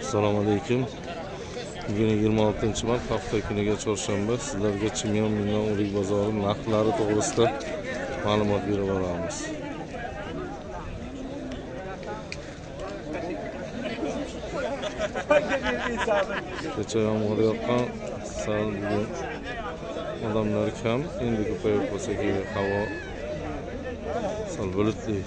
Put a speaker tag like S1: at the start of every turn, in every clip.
S1: Assalomu alaykum. Bugun 26-mart, hafta kuniga chorshanba. Sizlarga Chimyon Minnon o'rik bozori narxlari to'g'risida ma'lumot berib boramiz. Kecha yomg'ir yoqqan, sal bugun odamlar kam, endi ko'payib qolsa kerak. Havo sal bulutli.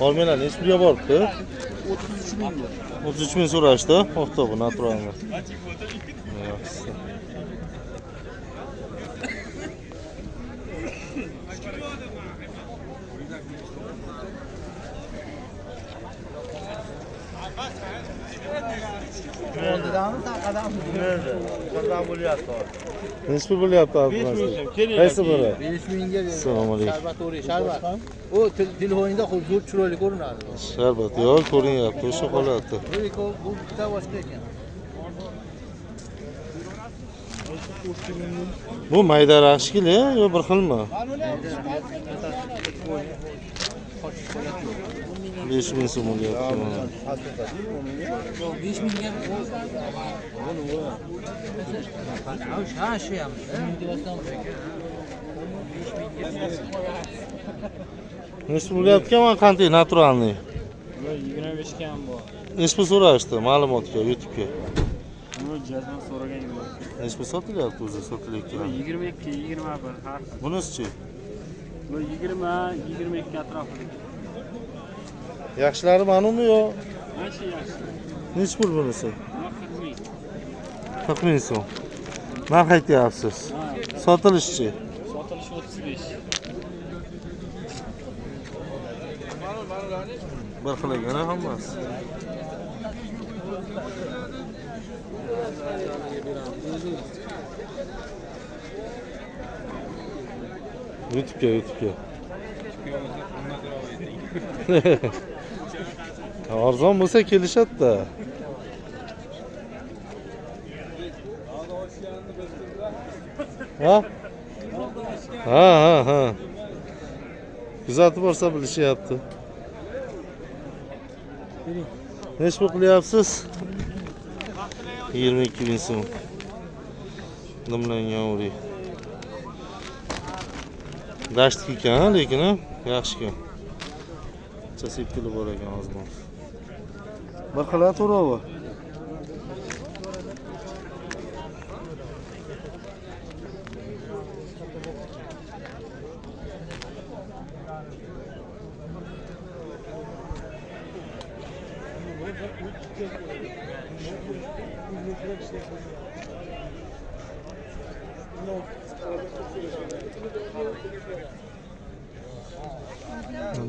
S1: Olmaylar, nechi pulga boribdi?
S2: 33 ming.
S1: 33 ming so'rashdi. O'xta bu naturalmi? Yaxshi.
S2: Oldidami, taqadami? Nerede? Qanday bo'lyapti?
S1: Nechi pul bo'lyapti abi? Qaysi biri?
S2: 5 mingga.
S1: Assalomu alaykum.
S2: Sharbat o'ri, sharbat. O telefoningda zo'r chiroyli ko'rinadi.
S1: Sharbat yo'q, ko'rinyapti, o'sha holatda.
S2: Bu bitta boshqa ekan.
S1: Bu mayda rashkili yo bir xilmi? 5 ming so'm bo'lyapti.
S2: Yo'q, 5 mingga. Ha, shu ham.
S1: Nechi bo'lyapti man qanday naturalniy?
S3: 25 kam bu.
S1: Nechi pul so'rashdi ma'lumotga, YouTube'ga?
S3: Bu jazman so'ragan bu.
S1: Nechi pul sotilyapti o'zi sotilayotgan?
S3: 22, 21 har.
S1: Bunisi-chi?
S3: Bu 20, 22 atrofida.
S1: Yaxshilari ma'lummi yo?
S3: Yaxshi, yaxshi.
S1: Nechi pul bunisi?
S3: 40 ming.
S1: 40 ming so'm. Narx aytyapsiz. Sotilishchi?
S3: Sotilishi 35.
S1: Bir xilagina hammasi. YouTube'ga. Arzon bo'lsa kelishadi-da. Ha. Kuzatib borsa bilishyapti. Nechi pul qilyapsiz? 22 ming so'm. Dimlangan o'rik. Dashtlik ekan, lekin yaxshi ekan. Sepkili bor ekan ozmon. Bir xila to'rova.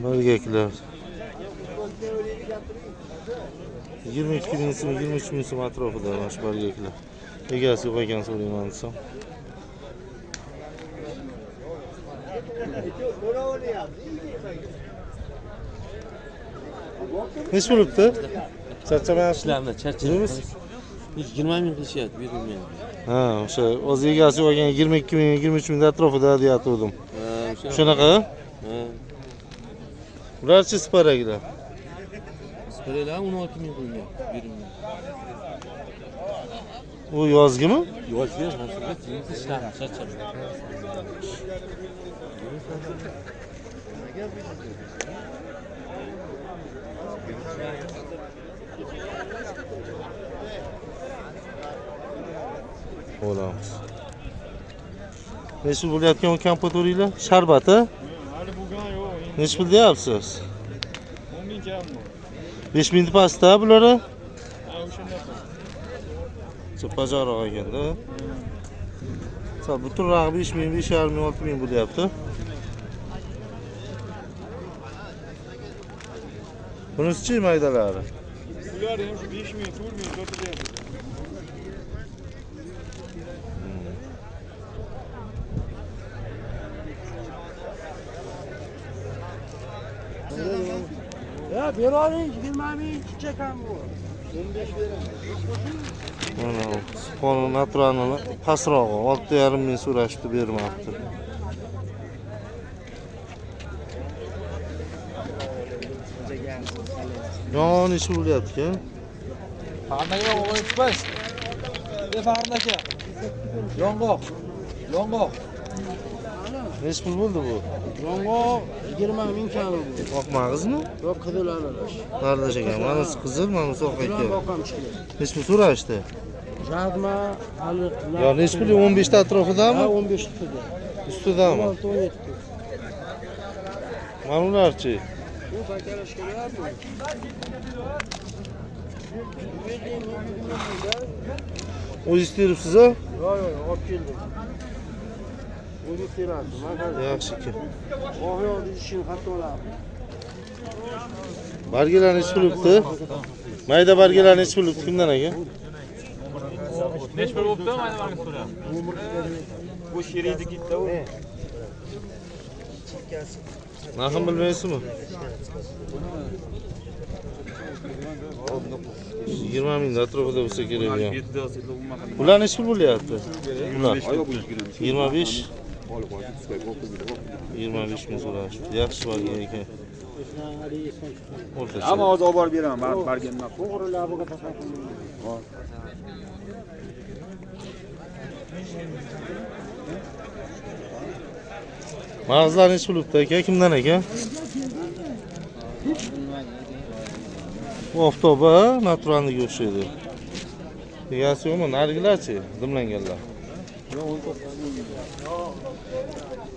S1: Bargaklar 22 ming so'm, 23 ming so'm atrofida mana shu bargaklar. Egasi yo'q ekan so'rayman desam. Nechi bo'libdi? Charchamayapsiz?
S4: Ishlarni charchaymiz. 20 ming qilishyapti, berilmayapti.
S1: Ha, o'sha o'z egasi yo'q ekan 22 ming, 23 ming atrofida deyatdim. Shunaqa?
S4: Ha.
S1: Ularchi siparaglar.
S4: Siparaglar 16 ming qilingan, berilmayapti.
S1: U yozgimi?
S4: Yozga hozirda jinsi ishlarni charchaymiz.
S1: Bo'lamiz. Nechi bo'layotgan o kompot o'ringlar? Sharbati?
S3: Hali bo'lgan yo'q.
S1: Nechi pul deyapsiz?
S3: 10 ming kam bu.
S1: 5 ming pastda bularni?
S3: Ha, o'shanda.
S1: Bajarroq ekanda. Sal butunroq 5 ming, 5,5 ming, 6 ming bo'lyapti. Bunisi-chi maydalari?
S3: Bular ham shu 5 ming, 4 ming sotilyapti.
S2: Ya beroling 20 ming kichik ham bu.
S1: Mana qonu naturalni pasrog'i 6,5 ming so'rashdi, bermabdi. Yon ish bo'lyapti-ku.
S2: Farmaga o'g'itmas. Farmaga. Yong'oq. Yong'oq.
S1: Necha pul bo'ldi bu?
S2: Yong'oq 20 ming kami bu.
S1: Oq mag'izmi?
S2: Yo'q, qizil aralash.
S1: Aralash ekan. Manisi qizil, manisi oq
S2: Bilan
S1: ekan.
S2: boqam chiqdi.
S1: Necha pul so'rashdi?
S2: Jazma, hali.
S1: Yo, necha pul? 15 ta atrofidami?
S2: Ha, 15 tutdi.
S1: Ustidami?
S2: 16-17.
S1: Mana ularchi?
S2: Bu bakalash kelyapti.
S1: O'zingiz teribsiz a?
S2: Yo'q, olib keldim. O'zi teradi.
S1: Yaxshi ekan.
S2: Oxyo ishini xatolar.
S1: Bargalar necha pulibdi? Mayda bargalar necha pulibdi? Kimdan aka?
S3: Neç pul bo'libdi? Mayda barga so'rayapti. Bu shiriydi gitti u.
S1: Narxini bilmaysizmi? 20 ming atrofida bo'lsa kerak ya. Ular necha pul bo'lyapti? Ular 25. 25 ming so'rashdi. Yaxshi barga ekan. O'rtacha.
S3: Ama hozir olib borib beraman. Bargimni.
S1: Mag'izlar necha pulibdi aka? Kimdan aka? Bu oftoba naturalniga o'xshaydi. Egasi yo'qmi? Narigilarchi? Dimlanganlar.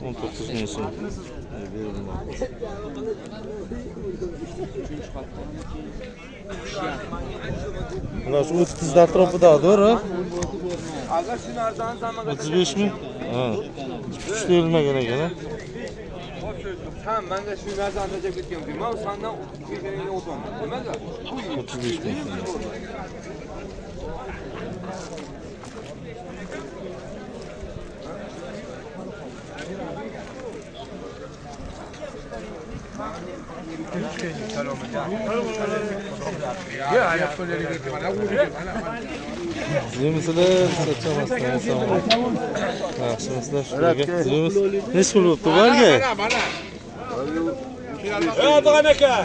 S1: 19 ming so'm. Ular 30 da atrofida, to'g'ri?
S3: Agar shuni arzon zamaga
S1: 35 ming? Ha. Kuchli elmagan ekan.
S3: Sen bende şu mezarda ceket yapayım. Ama senden bir oturma. Demez mi?
S1: 35 ming. Zeymisizlar, sachamasdan. Yaxshimisizlar, shularga. Zeymis. Necha pul bo'pti barga?
S3: Ya Doğan Eke.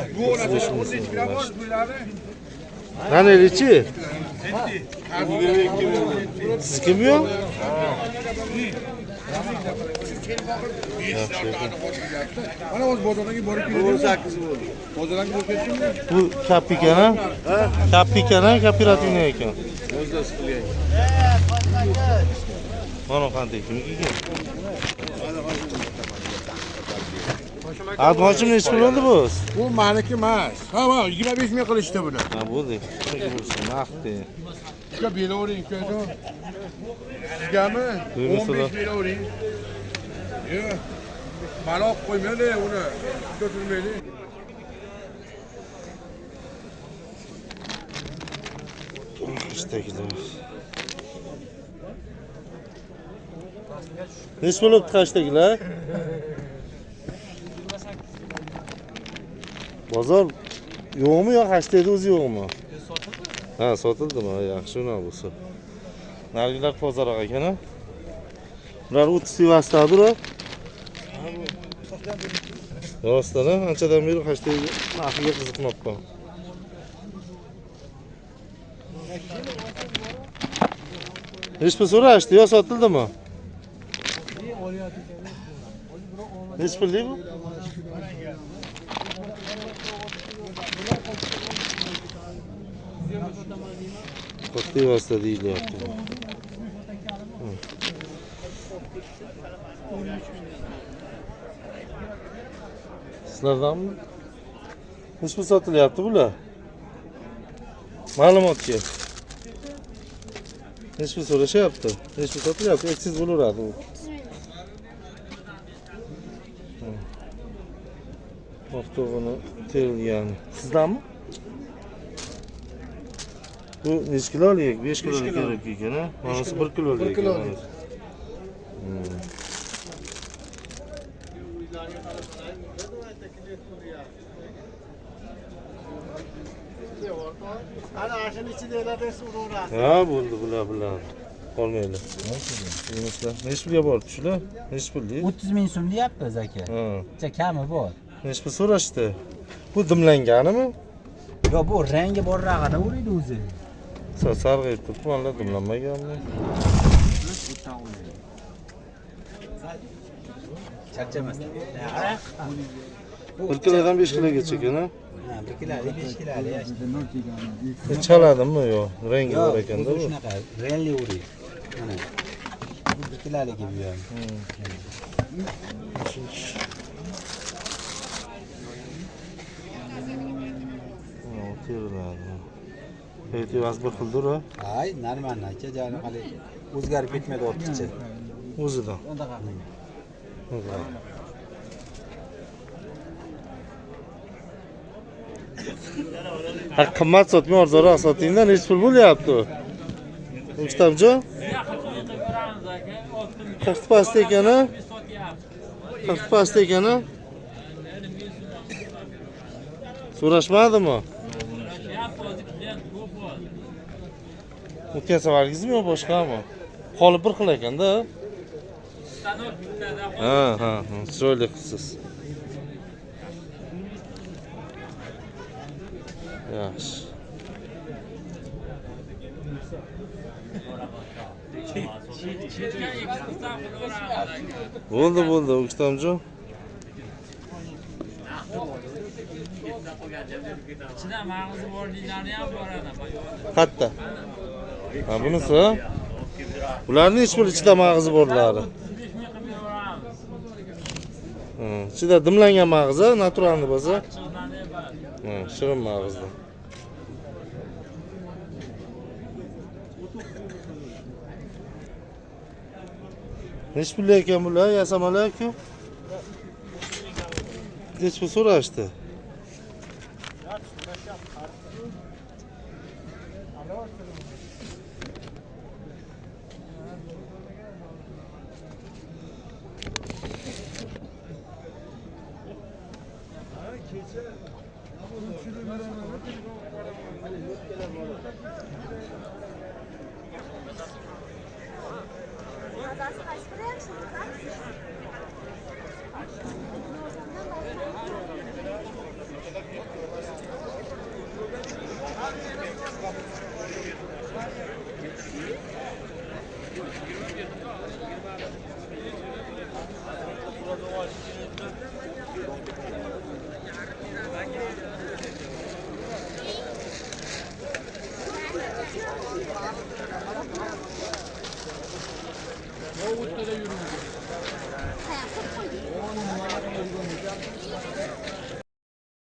S1: Qanelichi? Siz kim yo'q?
S3: Bana o bozodagi borib keldim. 18 bo'ldi. Bozodagi borib ketdimmi?
S1: Bu kap ekan, ha? Kap ekan, ha? Kooperativniy ekan.
S3: O'zda qilgan.
S1: Mana qanday kimniki ekan? Advochim necha pul bo'ldi bu?
S3: Bu meniki emas. Ha, 25 ming qilishdi buni.
S1: Ha, bo'ldi. Nega bo'lsin? Naqdi.
S3: Sizga belavering, ko'zo. Sizgami? 15 belavering. Yo'q. Maloq qo'ymaydi uni. Ko'tirmaydi.
S1: İştekiler. Neç bo'libdi qashdagilar? Bozor yo'qmi yo qashdagi o'zi yo'qmi? Ha, sotildimi? Yaxshi uni bo'lsa. Narigilar bozoroq ekan, ha? Ular 30 Sivasdadir. Rostdan, anchadan beri qashdagi narxiga qiziqmoqman. Neç pul so'rashdi yo sotildimi? Neç pul deymi? Katta vasıta deyilyapti. Sizlardanmi? Neç pul sotilyapti bular? Ma'lumotga. Neç pul so'rashyapti? Neç pul sotilyapti? Eksiz bo'laveradi u. Avtobuni terilgan. Sizdanmi? Bu necha kilolik? 5 kilolik kerak ekan, ha? Manasi 1 kilolik. 1 kilolik.
S2: Ana
S1: Ha, bo'ldi, bular. Qolmaydi. Yemishlar. Nechi pulga boribdi shular? Nechi pul deydi?
S2: 30 ming so'm deyapmiz aka.
S1: Ha.
S2: Bitta kami bor.
S1: Nechi pul so'rashdi? Bu dimlanganimi?
S2: Yo, bu rangi borrog'ida uriydi o'zi.
S1: Sarg'ayib turibdi, mana dimlanmaganmi?
S2: Charchamasdan.
S1: 1 kilodan 5 kilogacha ekan, ha?
S2: Ha, 1 kiloli, 5 kiloli yaxshi.
S1: Chaladimi yo'q? Rangi bor ekanda bu.
S2: Shunaqa, renli uriydi. Mana. 1 kiloligi bu ham.
S1: Teriladi. E'tibor bir xildir-a?
S2: Ay, normal aka, jani hali o'zgarib ketmaydi ortiqcha.
S1: O'zidan.
S2: Unda qaqing.
S1: Ha, qimmat sotmay arzonroq sotingda nechi pul bo'lyapti u? Uchtamchi? 40 past ekan-a? 40 past ekan-a? So'rashmadimi? O'tgan safargizmi yo boshqami? Qolib bir xil ekanda. Ha, chiroyli qilsiz. Yaxshi. Bo'ldi, uchtamchi.
S5: İçine mağazı borcuylarını ham boradi.
S1: Qatta. Ha, bunisi. Bularning hech bir ichida mag'izi borlari. Ichida dimlangan mag'izi, naturalni bo'lsa. Shirin mag'izdan. Nechi pul ekan bular? Assalomu alaykum. Nechi pul so'rashdi?